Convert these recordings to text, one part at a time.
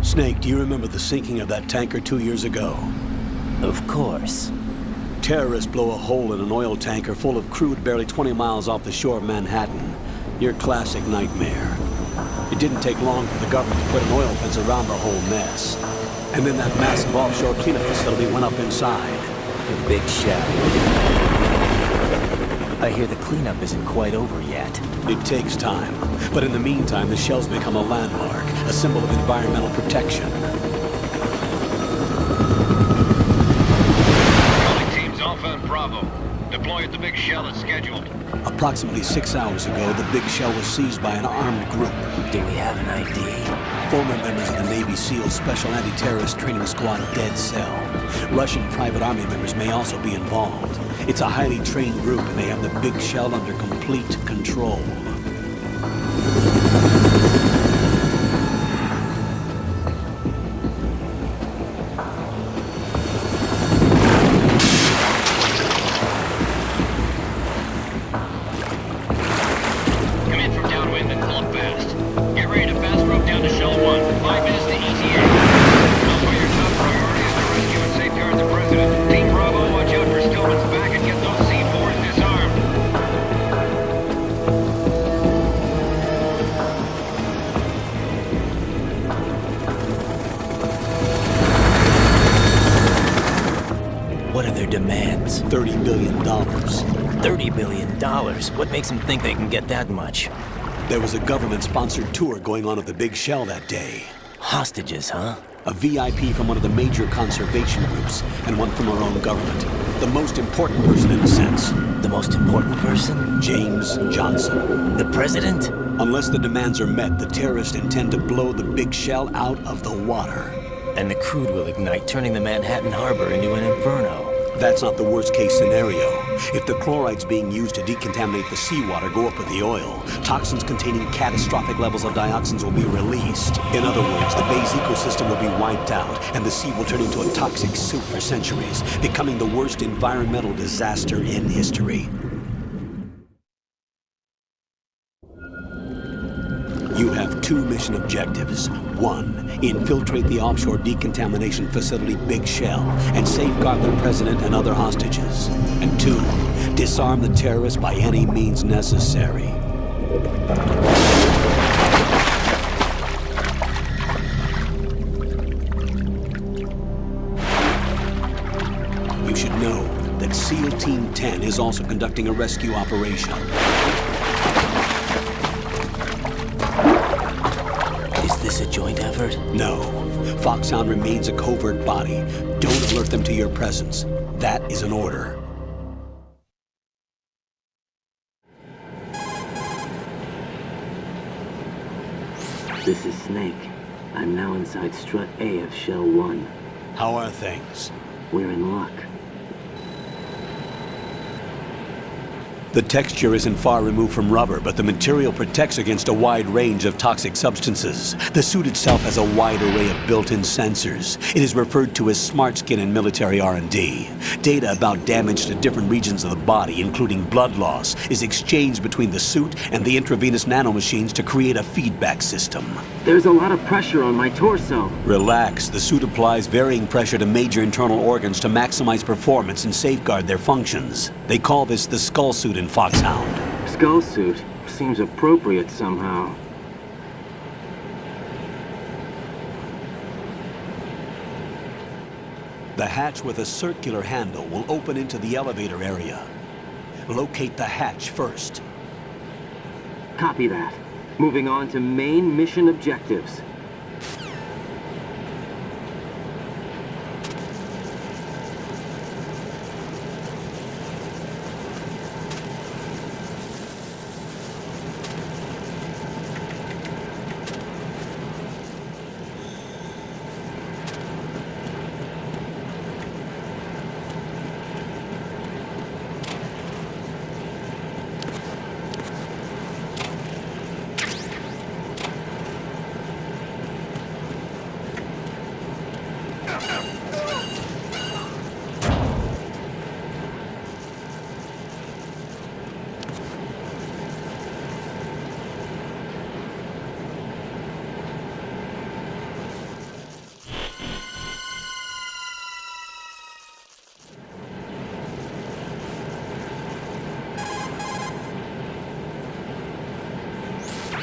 Snake, do you remember the sinking of that tanker 2 years ago? Of course. Terrorists blow a hole in an oil tanker full of crude barely 20 miles off the shore of Manhattan. Your classic nightmare. It didn't take long for the government to put an oil fence around the whole mess. And then that massive offshore cleanup facility went up inside. The big shell. I hear the cleanup isn't quite over yet. It takes time. But in the meantime, the shell's become a landmark, a symbol of environmental protection. Calling teams Alpha and Bravo. Deploy at the big shell as scheduled. Approximately 6 hours ago, the big shell was seized by an armed group. Do we have an ID? Former members of the Navy SEAL Special Anti-Terrorist Training Squad Dead Cell. Russian private army members may also be involved. It's a highly trained group, and they have the big shell under complete control. Come in from downwind and pull up fast. Get ready to fast rope down to Shell 1. 5 minutes to ETA. Alpha, your top priority is to rescue and safeguard the President. Team Bravo, watch out for Stillman's back and get those C4s disarmed. What are their demands? $30 billion. $30 billion? What makes them think they can get that much? There was a government-sponsored tour going on at the big shell that day. Hostages, huh? A VIP from one of the major conservation groups, and one from our own government. The most important person in a sense. The most important person? James Johnson. The President? Unless the demands are met, the terrorists intend to blow the big shell out of the water. And the crude will ignite, turning the Manhattan Harbor into an inferno. That's not the worst-case scenario. If the chlorides being used to decontaminate the seawater go up with the oil, toxins containing catastrophic levels of dioxins will be released. In other words, the bay's ecosystem will be wiped out, and the sea will turn into a toxic soup for centuries, becoming the worst environmental disaster in history. You have 2 mission objectives. 1, infiltrate the offshore decontamination facility Big Shell and safeguard the President and other hostages. And 2, disarm the terrorists by any means necessary. You should know that SEAL Team 10 is also conducting a rescue operation. Is this a joint effort? No. Foxhound remains a covert body. Don't alert them to your presence. That is an order. This is Snake. I'm now inside strut A of Shell 1. How are things? We're in luck. The texture isn't far removed from rubber, but the material protects against a wide range of toxic substances. The suit itself has a wide array of built-in sensors. It is referred to as smart skin in military R&D. Data about damage to different regions of the body, including blood loss, is exchanged between the suit and the intravenous nanomachines to create a feedback system. There's a lot of pressure on my torso. Relax. The suit applies varying pressure to major internal organs to maximize performance and safeguard their functions. They call this the skull suit in Foxhound. Skull suit seems appropriate somehow. The hatch with a circular handle will open into the elevator area. Locate the hatch first. Copy that. Moving on to main mission objectives.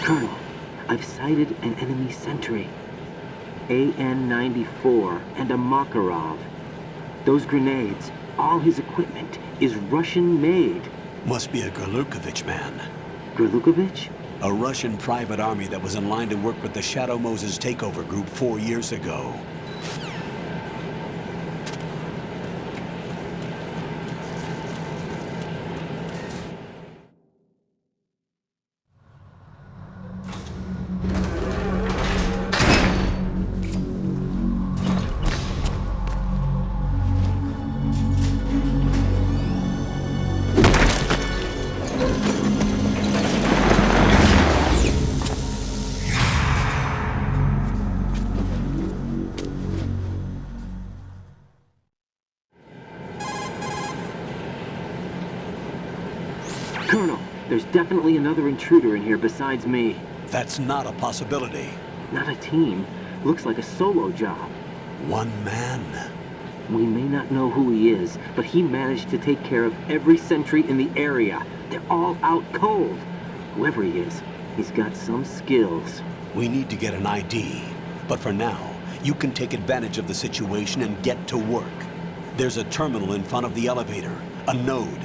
Colonel, I've sighted an enemy sentry. AN-94 and a Makarov. Those grenades, all his equipment, is Russian-made. Must be a Gorlukovich man. Gorlukovich? A Russian private army that was in line to work with the Shadow Moses takeover group 4 years ago. Colonel, there's definitely another intruder in here besides me. That's not a possibility. Not a team. Looks like a solo job. One man. We may not know who he is, but he managed to take care of every sentry in the area. They're all out cold. Whoever he is, he's got some skills. We need to get an ID. But for now, you can take advantage of the situation and get to work. There's a terminal in front of the elevator, a node.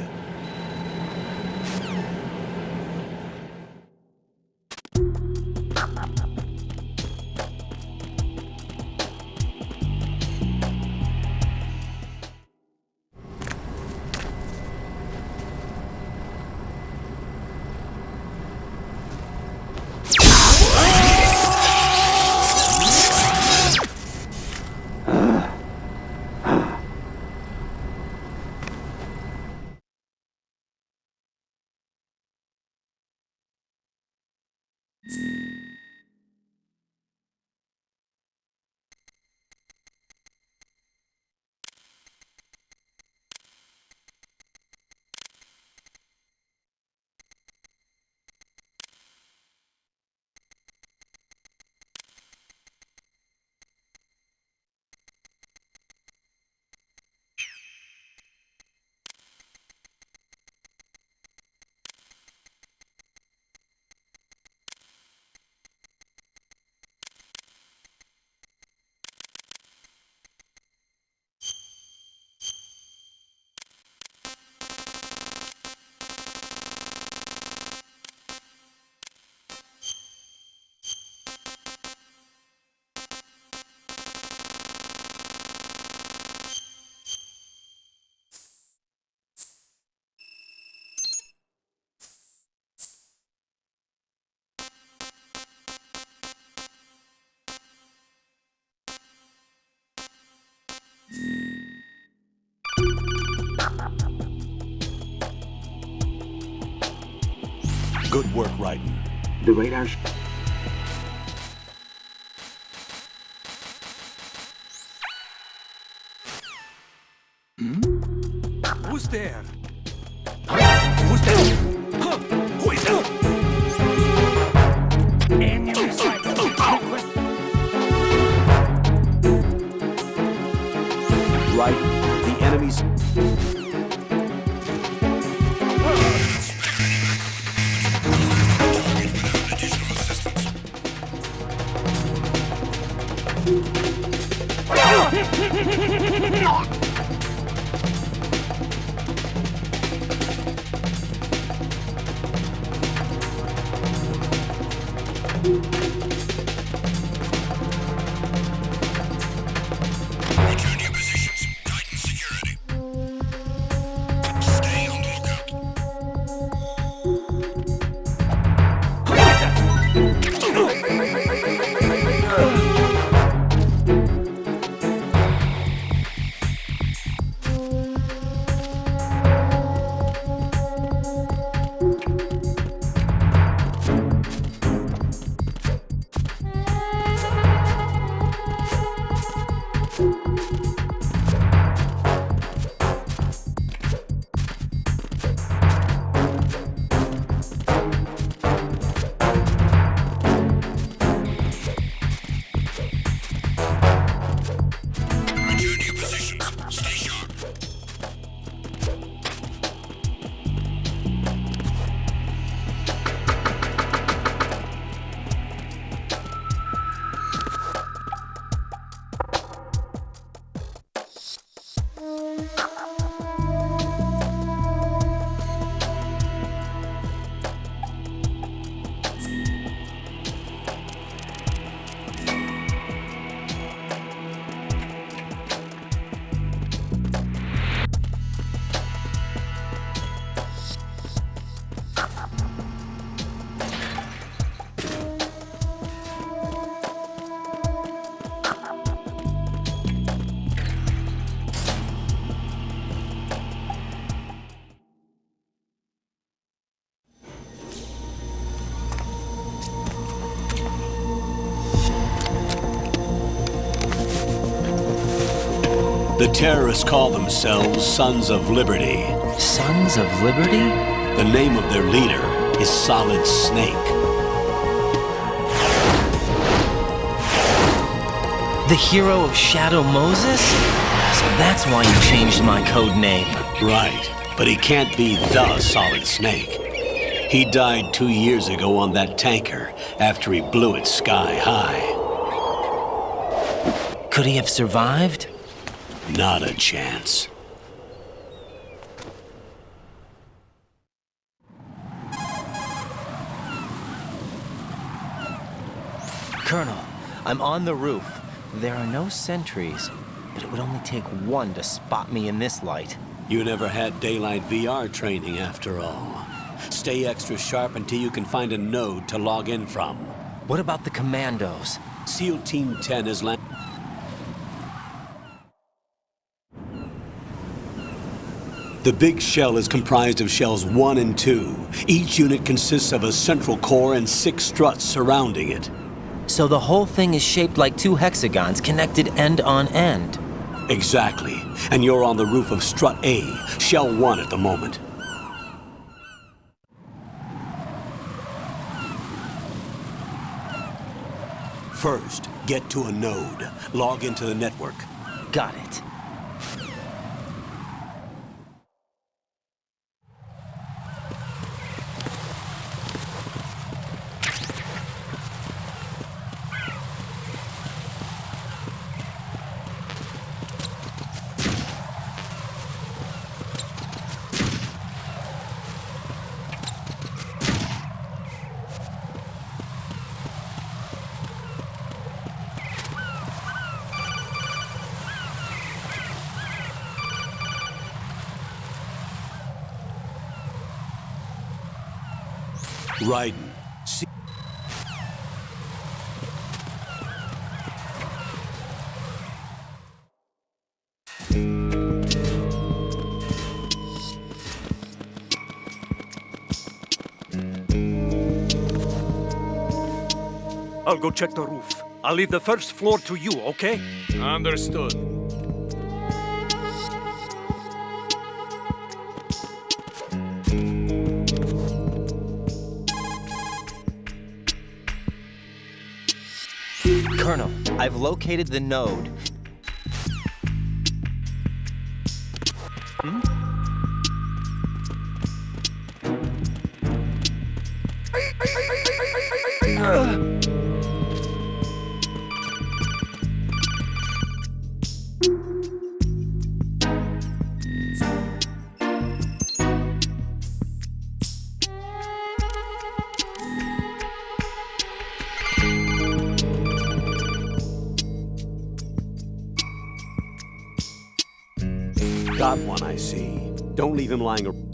Good work, Raiden. The radar... Who's there? Who's there? Huh? Who is that? Enemy sighted. Raiden, the enemy's... Return to your positions. Tighten security. Stay on the lookout. Return to your positions. Stay sharp. The terrorists call themselves Sons of Liberty. Sons of Liberty? The name of their leader is Solid Snake. The hero of Shadow Moses? So that's why you changed my code name. Right, but he can't be the Solid Snake. He died 2 years ago on that tanker after he blew it sky high. Could he have survived? Not a chance. Colonel, I'm on the roof. There are no sentries, but it would only take one to spot me in this light. You never had daylight VR training after all. Stay extra sharp until you can find a node to log in from. What about the commandos? SEAL Team 10 is landing. The big shell is comprised of shells 1 and 2. Each unit consists of a central core and 6 struts surrounding it. So the whole thing is shaped like 2 hexagons connected end on end. Exactly. And you're on the roof of strut A, shell 1 at the moment. First, get to a node. Log into the network. Got it. Raiden. I'll go check the roof. I'll leave the first floor to you, okay? Understood. Colonel, I've located the node. Got one, I see. Don't leave him lying around.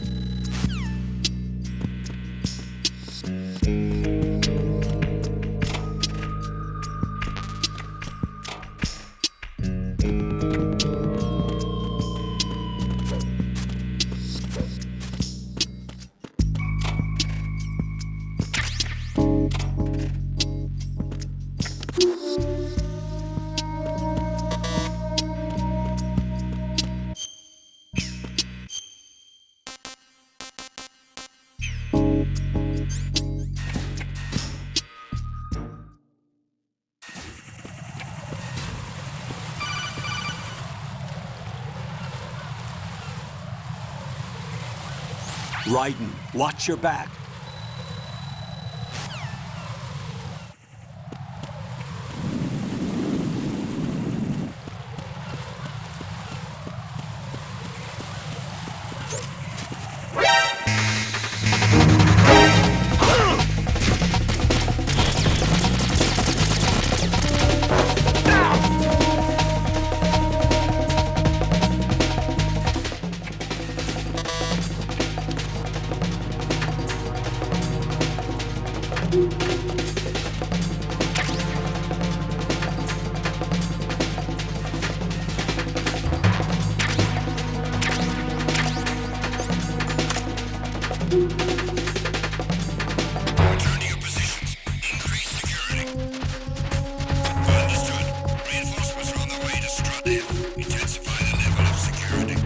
Raiden, watch your back. Return to your positions. Increase security. Understood. Reinforcements are on their way to Strut-F. Intensify the level of security.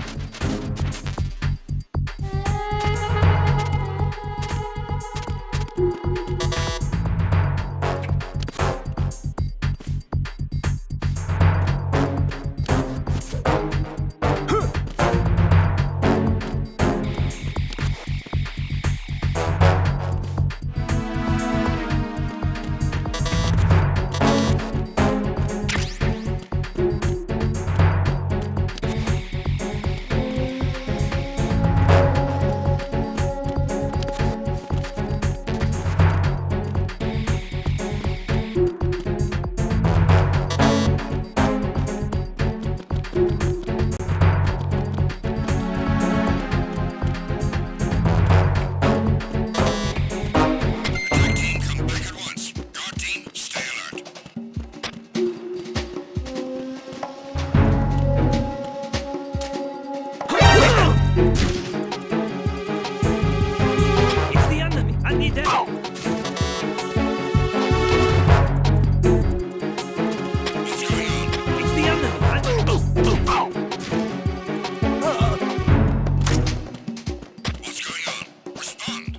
Attack team, come back at once. Guard team, stay alert. It's the enemy. I need help. What's going on? It's the enemy. What's going on? Respond.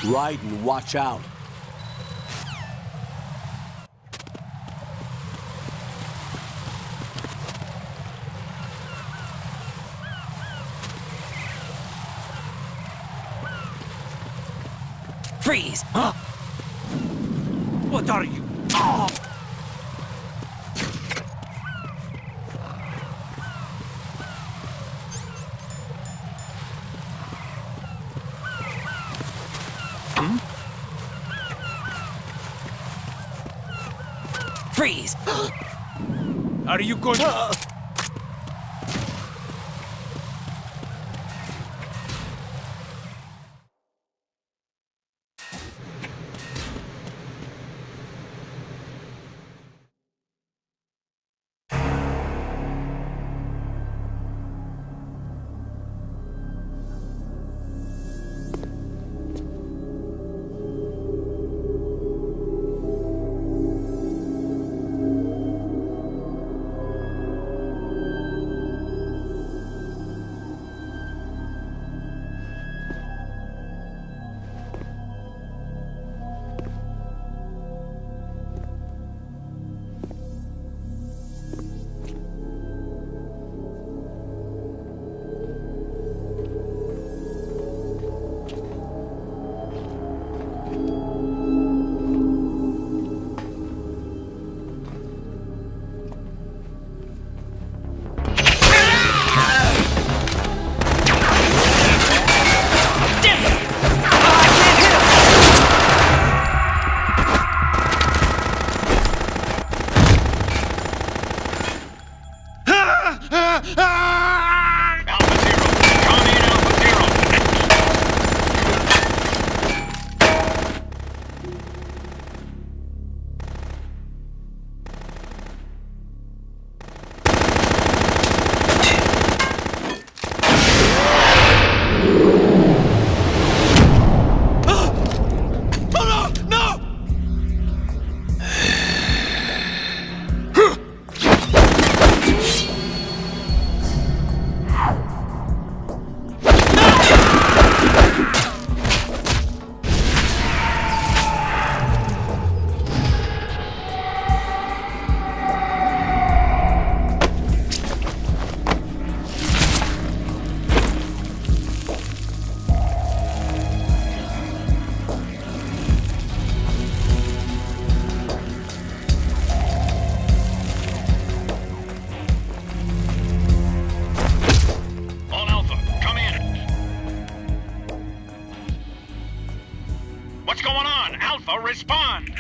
Raiden, watch out. Freeze! What are you? Freeze! Are you going to... Alpha Zero. Come in, Alpha Zero. Oh no! No! All Alpha, come in. What's going on? Alpha, respond.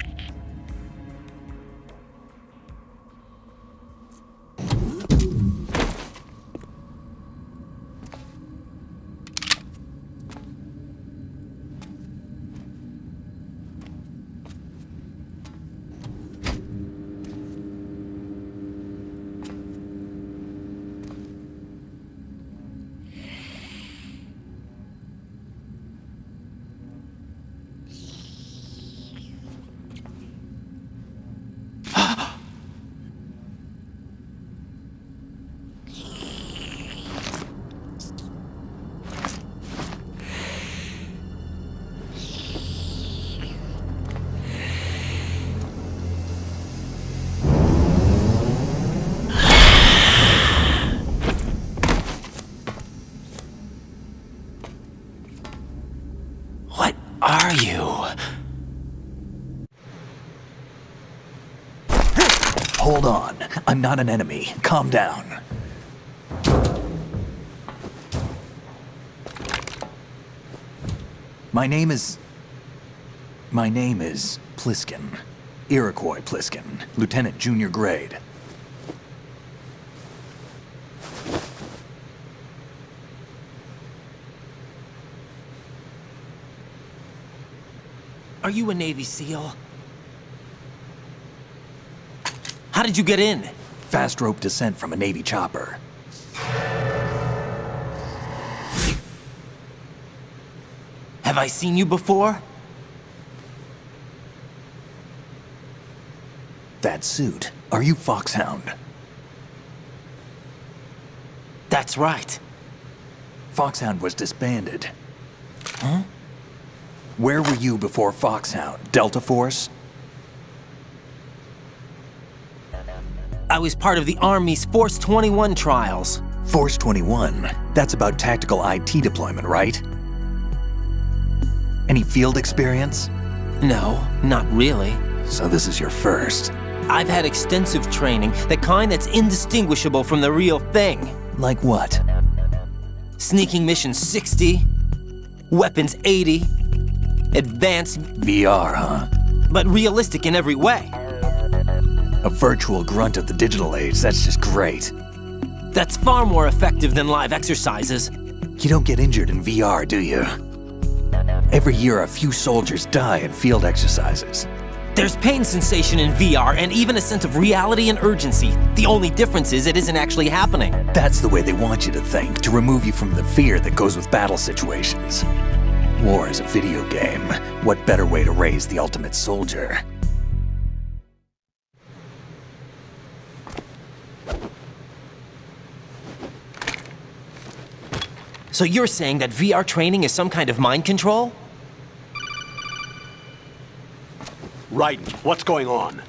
What are you? Hold on. I'm not an enemy. Calm down. My name is Pliskin. Iroquois Pliskin. Lieutenant Junior Grade. Are you a Navy SEAL? How did you get in? Fast rope descent from a Navy chopper. Have I seen you before? That suit. Are you Foxhound? That's right. Foxhound was disbanded. Huh? Where were you before Foxhound? Delta Force? I was part of the Army's Force 21 trials. Force 21? That's about tactical IT deployment, right? Any field experience? No, not really. So this is your first. I've had extensive training, the kind that's indistinguishable from the real thing. Like what? Sneaking mission 60, weapons 80, advanced, VR, huh? but realistic in every way. A virtual grunt of the digital age, that's just great. That's far more effective than live exercises. You don't get injured in VR, do you? Every year, a few soldiers die in field exercises. There's pain sensation in VR and even a sense of reality and urgency. The only difference is it isn't actually happening. That's the way they want you to think, to remove you from the fear that goes with battle situations. War is a video game. What better way to raise the ultimate soldier? So you're saying that VR training is some kind of mind control? Right. What's going on?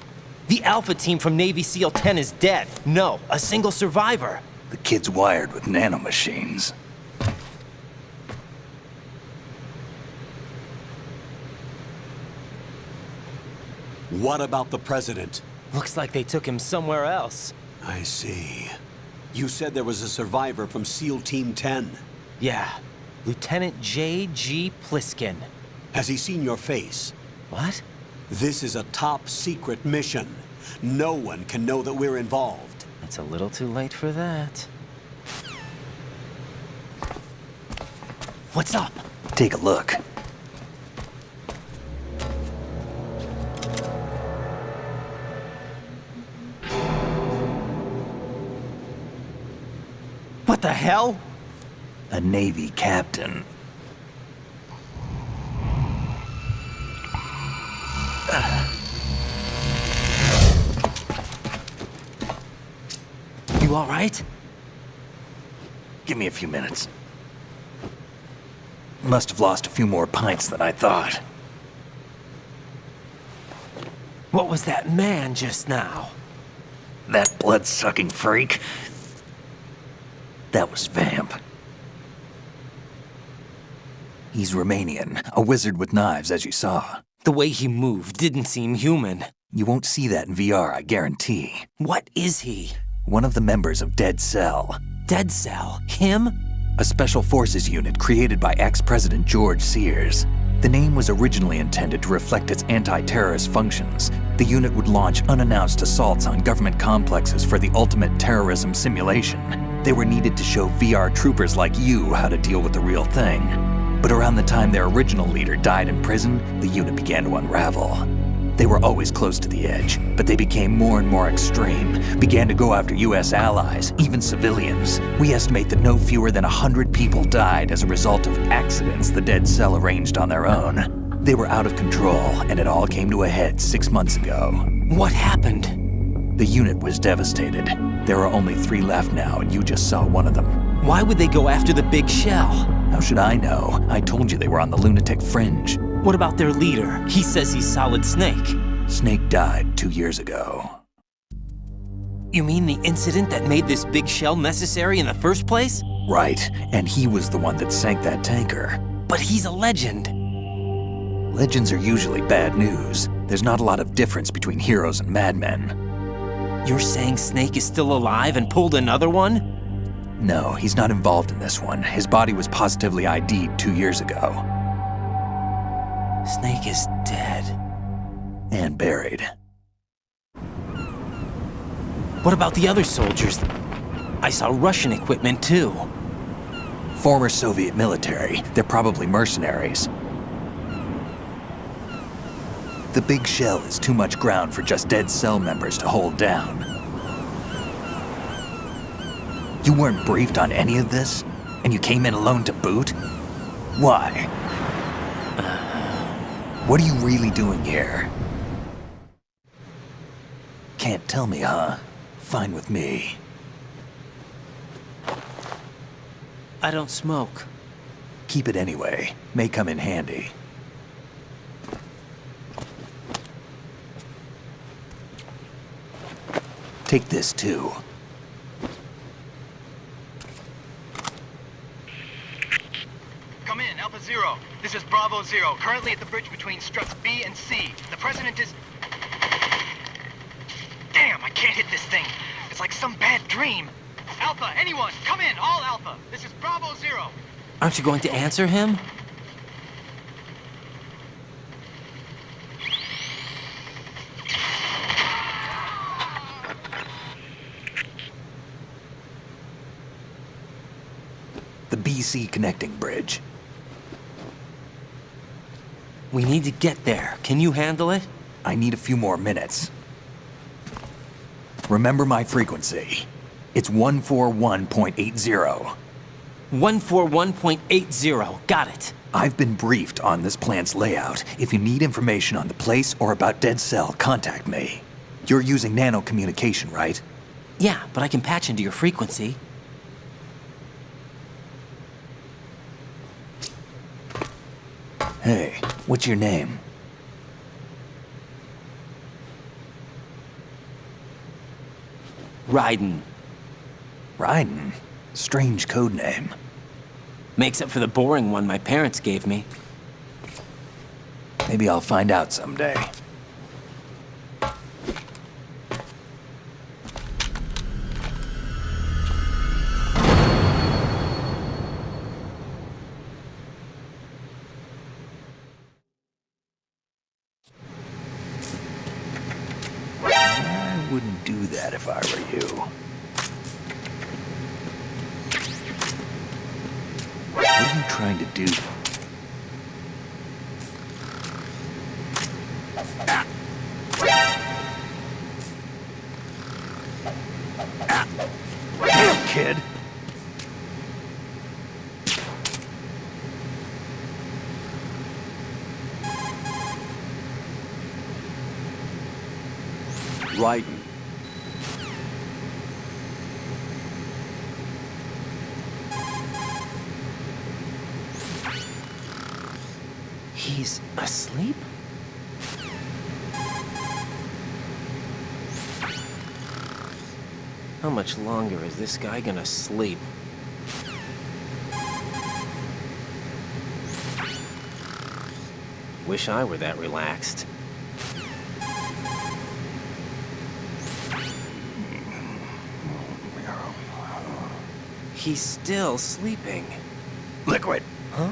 The Alpha team from Navy SEAL 10 is dead. No, a single survivor. The kid's wired with nanomachines. What about the president? Looks like they took him somewhere else. I see. You said there was a survivor from SEAL Team 10. Yeah, Lieutenant J.G. Pliskin. Has he seen your face? What? This is a top secret mission. No one can know that we're involved. It's a little too late for that. What's up? Take a look. What the hell? A Navy captain. You all right? Give me a few minutes. Must have lost a few more pints than I thought. What was that man just now? That blood-sucking freak? That was Vamp. He's Romanian, a wizard with knives, as you saw. The way he moved didn't seem human. You won't see that in VR, I guarantee. What is he? One of the members of Dead Cell. Dead Cell? Him? A special forces unit created by ex-President George Sears. The name was originally intended to reflect its anti-terrorist functions. The unit would launch unannounced assaults on government complexes for the ultimate terrorism simulation. They were needed to show VR troopers like you how to deal with the real thing. But around the time their original leader died in prison, the unit began to unravel. They were always close to the edge, but they became more and more extreme, began to go after US allies, even civilians. We estimate that no fewer than 100 people died as a result of accidents the Dead Cell arranged on their own. They were out of control, and it all came to a head 6 months ago. What happened? The unit was devastated. There are only 3 left now, and you just saw one of them. Why would they go after the big shell? How should I know? I told you they were on the lunatic fringe. What about their leader? He says he's Solid Snake. Snake died 2 years ago. You mean the incident that made this big shell necessary in the first place? Right, and he was the one that sank that tanker. But he's a legend. Legends are usually bad news. There's not a lot of difference between heroes and madmen. You're saying Snake is still alive and pulled another one? No, he's not involved in this one. His body was positively ID'd 2 years ago. Snake is dead. And buried. What about the other soldiers? I saw Russian equipment too. Former Soviet military. They're probably mercenaries. The big shell is too much ground for just Dead Cell members to hold down. You weren't briefed on any of this? And you came in alone to boot? Why? What are you really doing here? Can't tell me, huh? Fine with me. I don't smoke. Keep it anyway. May come in handy. Take this too. Come in, Alpha Zero. Zero. This is Bravo Zero, currently at the bridge between struts B and C. The President is... Damn, I can't hit this thing. It's like some bad dream. Alpha, anyone, come in, all Alpha. This is Bravo Zero. Aren't you going to answer him? The BC connecting bridge. We need to get there. Can you handle it? I need a few more minutes. Remember my frequency. It's 141.80. 141.80. Got it. I've been briefed on this plant's layout. If you need information on the place or about Dead Cell, contact me. You're using nano communication, right? Yeah, but I can patch into your frequency. Hey, what's your name? Raiden. Raiden? Strange code name. Makes up for the boring one my parents gave me. Maybe I'll find out someday. I wouldn't do that if I were you. What are you trying to do? Damn, kid! Raiden. He's asleep? How much longer is this guy gonna sleep? Wish I were that relaxed. He's still sleeping. Liquid! Huh?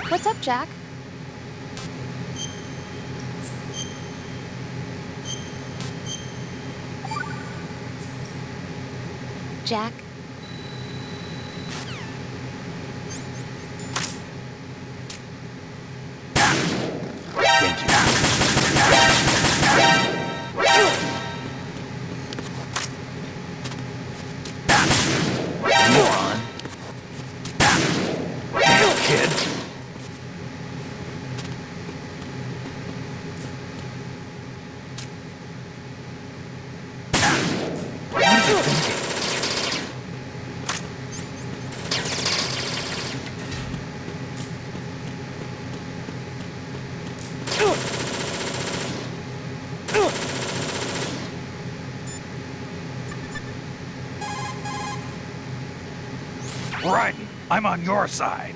What's up, Jack? Jack? Thank you. Moron. Damn, kid. What are you thinking? Raiden, I'm on your side.